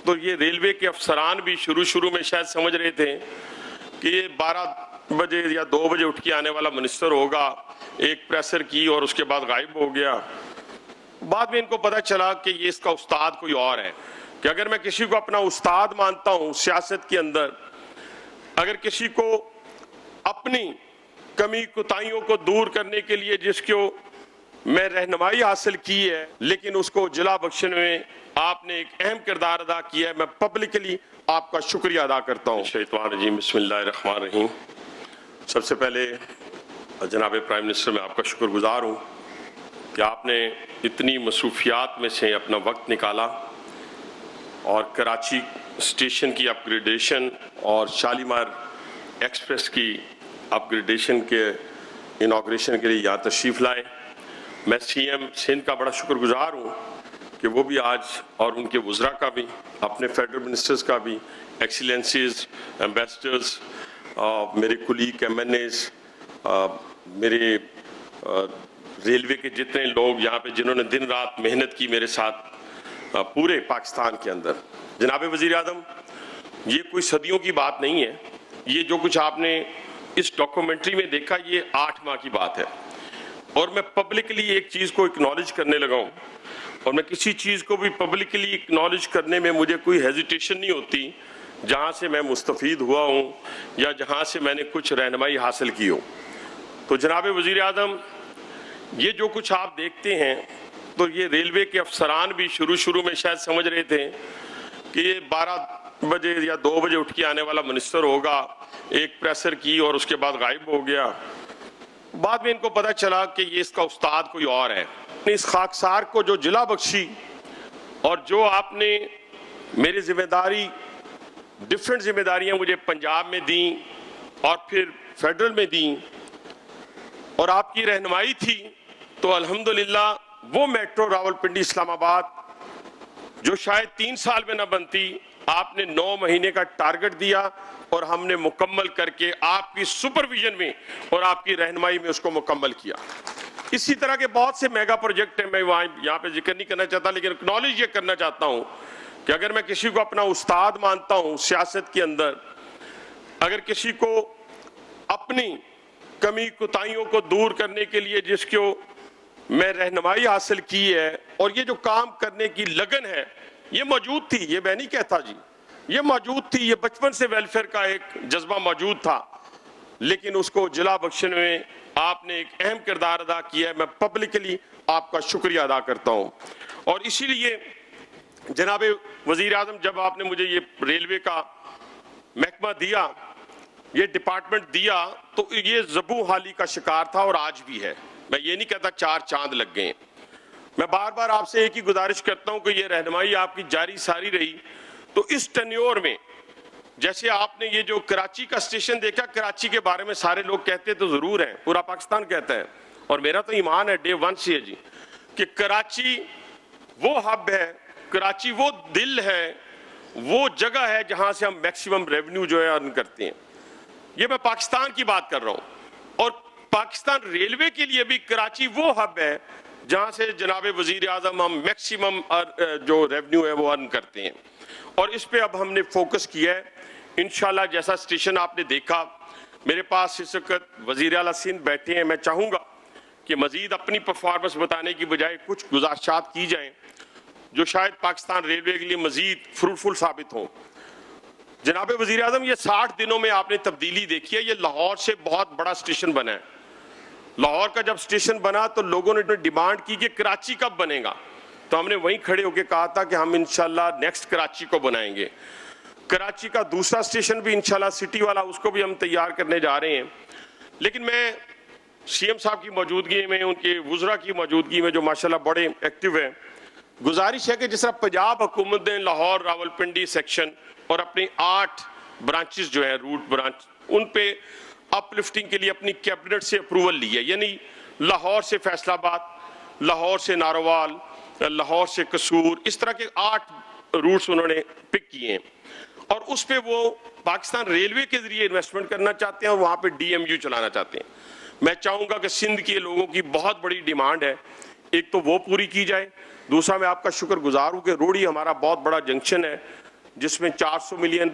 تو یہ ریلوے کے افسران بھی شروع میں شاید سمجھ رہے تھے کہ یہ 12 بجے یا 2 بجے اٹھ کے آنے والا منسٹر ہوگا، ایک پریسر کی اور اس کے بعد غائب ہو گیا۔ بعد میں ان کو پتہ چلا کہ یہ اس کا استاد کوئی اور ہے، کہ اگر میں کسی کو اپنا استاد مانتا ہوں سیاست کے اندر، اگر کسی کو اپنی کمی کوتاہیوں کو دور کرنے کے لیے جس کو میں رہنمائی حاصل کی ہے لیکن اس کو جلا بخشنے میں آپ نے ایک اہم کردار ادا کیا ہے، میں پبلکلی آپ کا شکریہ ادا کرتا ہوں۔ شیطان الرجیم، بسم اللہ الرحمن الرحیم۔ سب سے پہلے جناب پرائم منسٹر میں آپ کا شکر گزار ہوں کہ آپ نے اتنی مصروفیات میں سے اپنا وقت نکالا اور کراچی اسٹیشن کی اپ گریڈیشن اور شالیمار ایکسپریس کی اپ گریڈیشن کے انوگریشن کے لیے یہاں تشریف لائے۔ میں سی ایم سندھ کا بڑا شکر گزار ہوں کہ وہ بھی آج، اور ان کے وزراء کا بھی، اپنے فیڈرل منسٹرز کا بھی، ایکسیلنسیز، ایمبیسڈرز، میرے کولیگ ایم این ایز، میرے ریلوے کے جتنے لوگ یہاں پہ جنہوں نے دن رات محنت کی میرے ساتھ پورے پاکستان کے اندر۔ جناب وزیر اعظم، یہ کوئی صدیوں کی بات نہیں ہے، یہ جو کچھ آپ نے اس ڈاکومنٹری میں دیکھا یہ 8 ماہ کی بات ہے، اور میں پبلکلی ایک چیز کو اکنالج کرنے لگا ہوں، اور میں کسی چیز کو بھی پبلکلی اکنالج کرنے میں مجھے کوئی ہیزیٹیشن نہیں ہوتی جہاں سے میں مستفید ہوا ہوں یا جہاں سے میں نے کچھ رہنمائی حاصل کی ہو۔ تو جناب وزیر اعظم، یہ جو کچھ آپ دیکھتے ہیں تو یہ ریلوے کے افسران بھی شروع میں شاید سمجھ رہے تھے کہ یہ 12 بجے یا 2 بجے اٹھ کے آنے والا منسٹر ہوگا، ایک پریسر کی اور اس کے بعد غائب ہو گیا۔ بعد میں ان کو پتہ چلا کہ یہ اس کا استاد کوئی اور ہے۔ اس خاکسار کو جو جلا بخشی اور جو آپ نے میری ڈیفرنٹ ذمہ داریاں مجھے پنجاب میں دیں اور پھر فیڈرل میں دیں، اور آپ کی رہنمائی تھی، تو الحمدللہ وہ میٹرو راولپنڈی اسلام آباد جو شاید 3 سال میں نہ بنتی، آپ نے 9 مہینے کا ٹارگٹ دیا اور ہم نے مکمل کر کے آپ کی سپرویژن میں اور آپ کی رہنمائی میں اس کو مکمل کیا۔ اسی طرح کے بہت سے میگا پروجیکٹ ہیں، میں یہاں پہ ذکر نہیں کرنا چاہتا، لیکن اکنالج یہ کرنا چاہتا ہوں کہ اگر میں کسی کو اپنا استاد مانتا ہوں سیاست کے اندر، اگر کسی کو اپنی کمی کوتاہیوں کو دور کرنے کے لیے جس کو میں رہنمائی حاصل کی ہے اور یہ جو کام کرنے کی لگن ہے یہ موجود تھی، یہ میں نہیں کہتا جی، یہ موجود تھی، یہ بچپن سے ویلفیئر کا ایک جذبہ موجود تھا، لیکن اس کو جلا بخشنے میں آپ نے ایک اہم کردار ادا کیا ہے، میں پبلکلی آپ کا شکریہ ادا کرتا ہوں۔ اور اسی لیے جناب وزیر اعظم، جب آپ نے مجھے یہ ریلوے کا محکمہ دیا، یہ ڈپارٹمنٹ دیا، تو یہ زبوں حالی کا شکار تھا اور آج بھی ہے۔ میں یہ نہیں کہتا 4 چاند لگ گئے ہیں۔ میں بار بار آپ سے ایک ہی گزارش کرتا ہوں کہ یہ رہنمائی آپ کی جاری ساری رہی تو اس ٹینیور میں، جیسے آپ نے یہ جو کراچی کا اسٹیشن دیکھا، کراچی کے بارے میں سارے لوگ کہتے تو ضرور ہیں، پورا پاکستان کہتا ہے، اور میرا تو ایمان ہے ڈے 1 سے ہے جی، کہ کراچی وہ ہب ہے، کراچی وہ دل ہے، وہ جگہ ہے جہاں سے ہم میکسیمم ریونیو جو ہے ارن کرتے ہیں۔ یہ میں پاکستان کی بات کر رہا ہوں، اور پاکستان ریلوے کے لیے بھی کراچی وہ ہب ہے جہاں سے جناب وزیر اعظم ہم میکسیمم جو ریونیو ہے وہ ارن کرتے ہیں، اور اس پہ اب ہم نے فوکس کیا ہے۔ انشاءاللہ جیسا اسٹیشن آپ نے دیکھا، میرے پاس اس وقت وزیر اعلیٰ سندھ بیٹھے ہیں، میں چاہوں گا کہ مزید اپنی پرفارمنس بتانے کی بجائے کچھ گزارشات کی جائیں جو شاید پاکستان ریلوے کے لیے مزید فروٹفل ثابت ہوں۔ جناب وزیر اعظم، یہ 60 دنوں میں آپ نے تبدیلی دیکھی ہے، یہ لاہور سے بہت بڑا اسٹیشن بنا ہے۔ لاہور کا جب اسٹیشن بنا تو لوگوں نے ڈیمانڈ کی کہ کراچی کب بنے گا، تو ہم نے وہیں کھڑے ہو کے کہا تھا کہ ہم انشاءاللہ نیکسٹ کراچی کو بنائیں گے۔ کراچی کا دوسرا اسٹیشن بھی انشاءاللہ سٹی والا، اس کو بھی ہم تیار کرنے جا رہے ہیں۔ لیکن میں سی ایم صاحب کی موجودگی میں، ان کے وزراء کی موجودگی میں جو ماشاءاللہ بڑے ایکٹیو ہیں، گزارش ہے کہ جس طرح پنجاب حکومت نے لاہور راولپنڈی سیکشن اور اپنی 8 برانچز جو ہیں روٹ برانچ، ان پہ اپ لفٹنگ کے لیے اپنی کیبنٹ سے اپروول لی ہے، یعنی لاہور سے فیصل آباد، لاہور سے ناروال، لاہور سے قصور، اس طرح کے 8 روٹس انہوں نے پک کیے ہیں، اور اس پہ وہ پاکستان ریلوے کے ذریعے انویسٹمنٹ کرنا چاہتے ہیں اور وہاں پہ ڈی ایم یو چلانا چاہتے ہیں۔ میں چاہوں گا کہ سندھ کے لوگوں کی بہت بڑی ڈیمانڈ ہے، ایک تو وہ پوری کی جائے، دوسرا میں آپ کا شکر گزار ہوں کہ روڑی ہمارا بہت بڑا جنکشن ہے، جس میں 400 ملین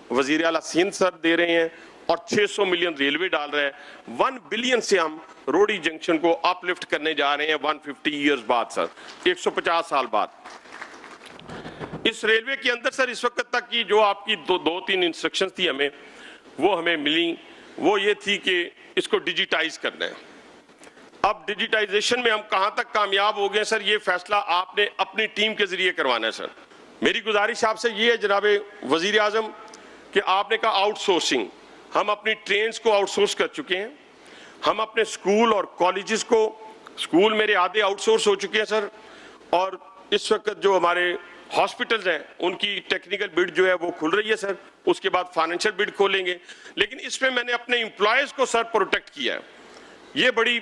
وزیر اعلیٰ سندھ سر دے رہے ہیں اور 600 ملین ریلوے ڈال رہے ہیں. 1 بلین سے ہم روڑی جنکشن کو اپ لفٹ کرنے جا رہے ہیں 150 ایئرز بعد سر, 150 سال بعد. اس ریلوے کے اندر سر اس وقت تک کی جو آپ کی دو تین انسٹرکشنز تھی وہ ہمیں ملی, وہ یہ تھی کہ اس کو ڈیجیٹائز کرنا ہے. اب ڈیجیٹائزیشن میں ہم کہاں تک کامیاب ہو گئے سر, یہ فیصلہ آپ نے اپنی ٹیم کے ذریعے کروانا ہے سر. میری گزارش آپ سے یہ ہے جناب وزیر اعظم کہ آپ نے کہا آؤٹ سورسنگ, ہم اپنی ٹرینز کو آؤٹ سورس کر چکے ہیں. ہم اپنے سکول اور کالجز کو, سکول میرے آدھے آؤٹ سورس ہو چکے ہیں سر, اور اس وقت جو ہمارے ہاسپٹلز ہیں ان کی ٹیکنیکل بڈ جو ہے وہ کھل رہی ہے سر, اس کے بعد فائنینشیل بڈ کھولیں گے. لیکن اس میں نے اپنے امپلائیز کو سر پروٹیکٹ کیا ہے. یہ بڑی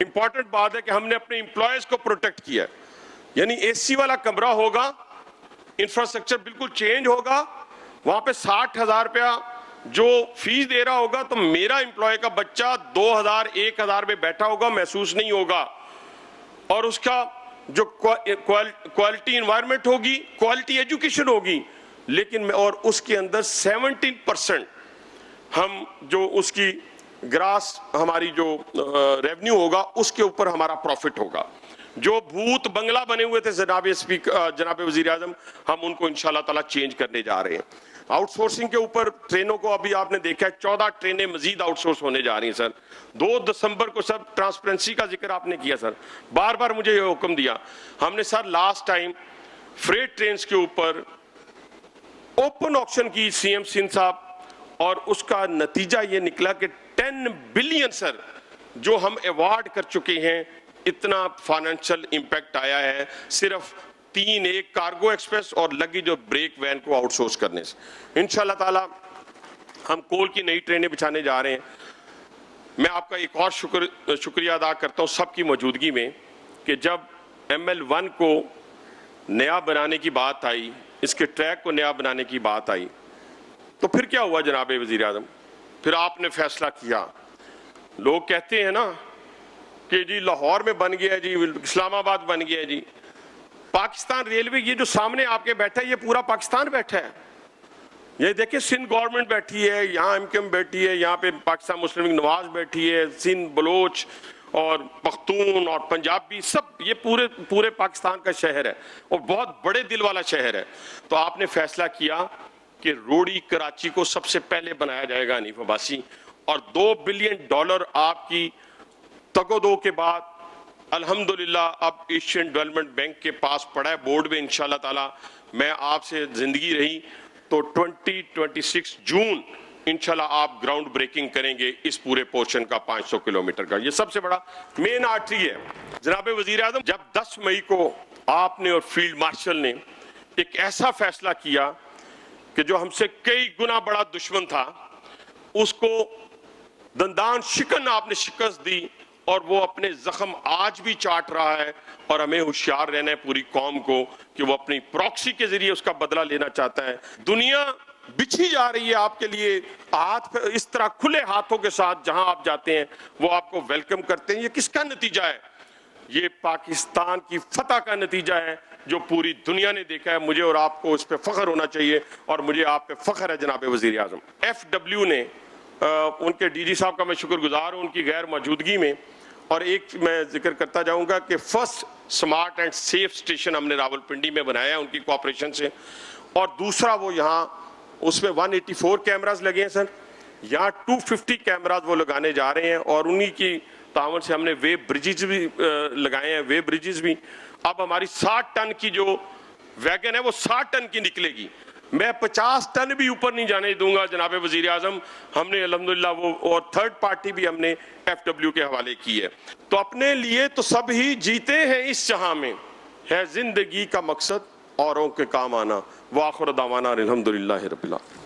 امپورٹنٹ بات ہے کہ ہم نے اپنے امپلائیز کو پروٹیکٹ کیا ہے. یعنی اے سی والا کمرہ ہوگا, انفراسٹرکچر بالکل چینج ہوگا, وہاں پہ 60,000 روپیہ جو فیس دے رہا ہوگا تو میرا امپلائی کا بچہ 2,000 1,000 میں بیٹھا ہوگا, محسوس نہیں ہوگا. اور اس کا جو کوالٹی انوائرمنٹ ہوگی, کوالٹی ایجوکیشن ہوگی, لیکن اور اس کے اندر 17% ہم جو اس کی گراس ہماری جو ریونیو ہوگا اس کے اوپر ہمارا پروفٹ ہوگا. جو بھوت بنگلہ بنے ہوئے تھے جناب وزیر اعظم, ہم ان کو انشاءاللہ تعالیٰ چینج کرنے جا رہے ہیں. آؤٹ سورسنگ کے اوپر ٹرینوں کو ابھی آپ نے دیکھا ہے 14 ٹرینیں مزید آؤٹ سورس ہونے جا رہی ہیں سر. 2 دسمبر کو سر ٹرانسپیرنسی کا ذکر آپ نے کیا سر, بار بار مجھے یہ حکم دیا. ہم نے sir last time freight trains کے اوپر اوپن آکشن کی سی ایم سندھ صاحب, اور اس کا نتیجہ یہ نکلا کہ 10 بلین سر جو ہم ایوارڈ کر چکے ہیں, اتنا فائنینشل امپیکٹ آیا ہے صرف 3 ایک کارگو ایکسپریس اور لگی جو بریک وین کو آؤٹ سورس کرنے سے. انشاءاللہ تعالی ہم کول کی نئی ٹرینیں بچھانے جا رہے ہیں. میں آپ کا ایک اور شکریہ ادا کرتا ہوں سب کی موجودگی میں کہ جب ML1 کو نیا بنانے کی بات آئی, اس کے ٹریک کو نیا بنانے کی بات آئی, تو پھر کیا ہوا جناب وزیر اعظم, پھر آپ نے فیصلہ کیا. لوگ کہتے ہیں نا کہ جی لاہور میں بن گیا ہے, جی اسلام آباد بن گیا ہے, جی پاکستان ریلوے یہ جو سامنے آپ کے بیٹھا ہے یہ پورا پاکستان بیٹھا ہے. یہ دیکھیں سندھ گورنمنٹ بیٹھی ہے, یہاں MKM بیٹھی ہے, یہاں پہ پاکستان مسلم لیگ نواز بیٹھی ہے, سندھ بلوچ اور پختون اور پنجابی, سب یہ پورے پاکستان کا شہر ہے اور بہت بڑے دل والا شہر ہے. تو آپ نے فیصلہ کیا کہ روڑی کراچی کو سب سے پہلے بنایا جائے گا حنیف عباسی, اور $2 بلین آپ کی تگودو کے بعد الحمدللہ اب ایشین ڈیولپمنٹ بینک کے پاس پڑا ہے بورڈ میں. انشاءاللہ تعالی میں آپ سے زندگی رہی تو 2026 جون انشاءاللہ آپ گراؤنڈ بریکنگ کریں گے اس پورے پورشن کا 500 کلومیٹر کا. یہ سب سے بڑا مین آرٹری ہے. جناب وزیر اعظم, جب 10 مئی کو آپ نے اور فیلڈ مارشل نے ایک ایسا فیصلہ کیا کہ جو ہم سے کئی گنا بڑا دشمن تھا, اس کو دندان شکن آپ نے شکست دی, اور وہ اپنے زخم آج بھی چاٹ رہا ہے, اور ہمیں ہوشیار رہنا ہے پوری قوم کو کہ وہ اپنی پراکسی کے ذریعے اس کا بدلہ لینا چاہتا ہے. دنیا بچھی جا رہی ہے آپ کے لیے, ہاتھ اس طرح کھلے ہاتھوں کے ساتھ جہاں آپ جاتے ہیں وہ آپ کو ویلکم کرتے ہیں. یہ کس کا نتیجہ ہے؟ یہ پاکستان کی فتح کا نتیجہ ہے جو پوری دنیا نے دیکھا ہے. مجھے اور آپ کو اس پہ فخر ہونا چاہیے, اور مجھے آپ پہ فخر ہے جناب وزیر اعظم. FW نے ان کے DG صاحب کا میں شکر گزار ہوں ان کی غیر موجودگی میں, اور ایک میں ذکر کرتا جاؤں گا کہ first smart and safe station ہم نے راولپنڈی میں بنایا ہے ان کی کوآپریشن سے, اور دوسرا وہ یہاں اس میں 184 کیمراز لگے ہیں سر, یہاں 250 کیمراز وہ لگانے جا رہے ہیں, اور انہی کی تعاون سے ہم نے ویو بریجز بھی لگائے ہیں. ویو بریجز بھی اب ہماری 60 ٹن کی جو ویگن ہے وہ 60 ٹن کی نکلے گی. میں 50 ٹن بھی اوپر نہیں جانے دوں گا جناب وزیر اعظم. ہم نے الحمدللہ وہ اور تھرڈ پارٹی بھی ہم نے FW کے حوالے کی ہے. تو اپنے لیے تو سب ہی جیتے ہیں اس جہاں میں, ہے زندگی کا مقصد اوروں کے کام آنا. وآخر دعوانا الحمدللہ رب العالمین.